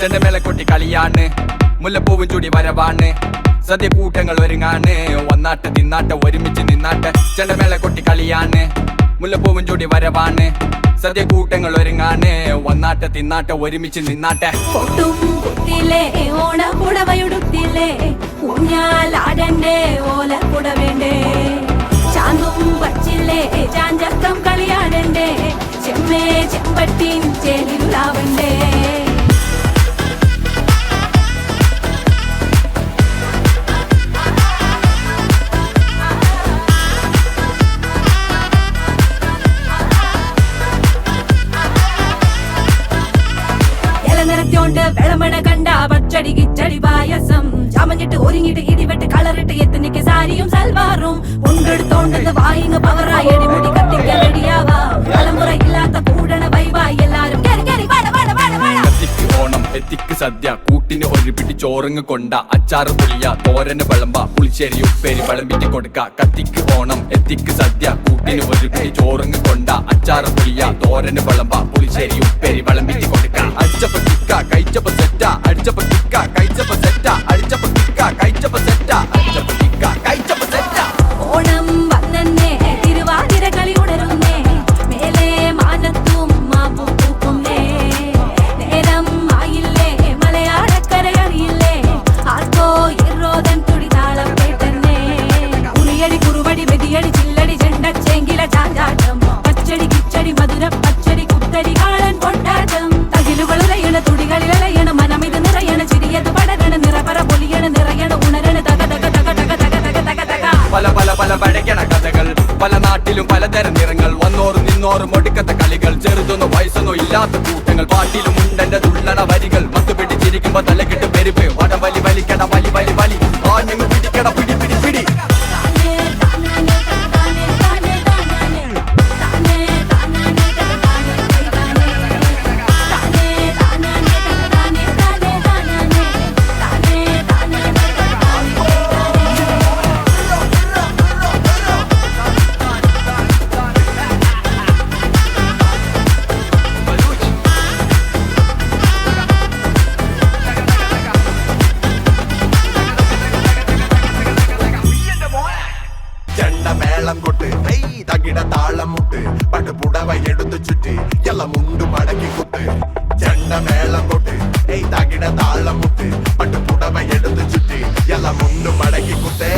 ചെണ്ടമേള കൊട്ടി കളിയാണ്, മുല്ലപ്പൂവും ചൂടി വരവാണ്, സദ്യ കൂട്ടങ്ങൾ ഒരുങ്ങാണ്, വന്നാട്ട് തിന്നാട്ട് ഒരുമിച്ച് നിന്നാട്ട്. ചെണ്ടമേള കൊട്ടി കളിയാണ്, മുല്ലപ്പൂവും ചൂടി വരവാണ്, സദ്യ കൂട്ടങ്ങൾ ഒരുങ്ങാണ്, വന്നാട്ട് തിന്നാട്ട് ഒരുമിച്ച് നിന്നാട്ടെ. ഓണപ്പുടവയുടുത്തില്ലേ ഊഞ്ഞാലാടണ്ടേ ഓല പുടവേണ്ടേ, ചാന്തും വച്ചില്ലേ ചാഞ്ചക്കം കളിയാടണ്ടേ, ചെമ്മേ ചെമ്പട്ടിൻ ചേലിലാവണ്ടേ. നിറത്തോണ്ട് വിളമണ കണ്ട പച്ചടി കിച്ചടി പായസം, ചമഞ്ഞിട്ട് ഒരുങ്ങിട്ട് ഇടിവെട്ട് കളറിട്ട് എത്തനിക്ക് സാരിയും സൽവാറും, കൊണ്ടെടുത്തോണ്ടെന്ന് വായിങ് പവറായി അടിമുടി കത്തിക്ക റെഡിയാവാ, തലമുറ ഇല്ലാത്ത കൂടണ വൈവായി എല്ലാരും കത്തിക്ക് ഓണം എത്തിക്ക് സദ്യ കൂട്ടിന് ഒരു പിടി ചോറങ്ങ് കൊണ്ട, അച്ചാറ് പുളിയ തോരന് വിളമ്പ പുളിശ്ശേരി ഉപ്പേരി വിളമ്പിട്ട് കൊടുക്ക. കത്തിക്ക് ഓണം എത്തിക്ക് സദ്യ കൂട്ടിന് ഒരു പിടി ചോറങ്ങ് കൊണ്ട, അച്ചാറ് പുളിയ തോരന് വിളമ്പ പുളിശ്ശേരി ഉപ്പേരി വിളമ്പിട്ട് കൊടുക്ക. അടിച്ചപ്പ കിക്ക കഴിച്ചപ്പ സെറ്റ, അടിച്ചപ്പ കിക്ക കഴിച്ചപ്പ സെറ്റ, അടിച്ചപ്പ കിക്ക കഴിച്ചപ്പ സെറ്റ, അടിച്ചപ്പ കിക്ക കഴിച്ചപ്പ സെറ്റ. ഓണം വന്നേ തിരുവാതിര കളി ഉണരുന്നേ, മേലെ മാനത്തും മാപ്പൂക്കുന്നേ, നേരം ആയില്ലേ മലയാളക്കര അറിയില്ലേ, ആർക്കോ ഇറോദൻ തുടിതാളം കേട്ടന്നെ, കുറിയടി കുറുവടി വെതിയടി ചില്ലടി ചെണ്ടച്ചെങ്കില ചാഞ്ചാട്ടം, പച്ചടി കിച്ചടി മധുര പച്ചടി കുത്തടി കാളൻ കൊണ്ടാട്ടം, തകിലുകളുറയണ തുടികളിലയണ മനമിത് നിറയണ ചിരിയത് പടരണ നിറപറ പൊലിയണ നിറയണ ഉണരണ തക തക തക തക തക തക തക തക. പല പല പല പഴകണ കഥകൾ, പല നാട്ടിലും പലതരം നിറങ്ങൾ, വന്നോറും നിന്നോറും ഒടുക്കത്തെ കളികൾ, ചെറുതൊന്നോ വയസ്സൊന്നോ ഇല്ലാത്ത കൂട്ടങ്ങൾ, പാട്ടിലും ഉണ്ടെന്റെ തുള്ളണ വരികൾ, മത്ത് പിടിച്ചിരിക്കുമ്പോ തലകിട്ട് പെരുപ്പ്, വടവലി വലിക്കട വലി വലി വലി, ആഞ്ഞു പിടിക്കട പിടി പിടി പിടി. ചെണ്ടമേളം കൊട്ട് തകിട താളം മുട്ട്, പണ്ട് പുടവ എടുത്തു ചുറ്റി എല്ലാം മുണ്ടു മടക്കി കുത്ത്. ചെണ്ടമേളം കൊട്ട് തകിട താളം മുട്ട്, പണ്ട് പുടവ എടുത്തു ചുറ്റി എല്ലാം മുണ്ടു മടക്കി കുത്തേ.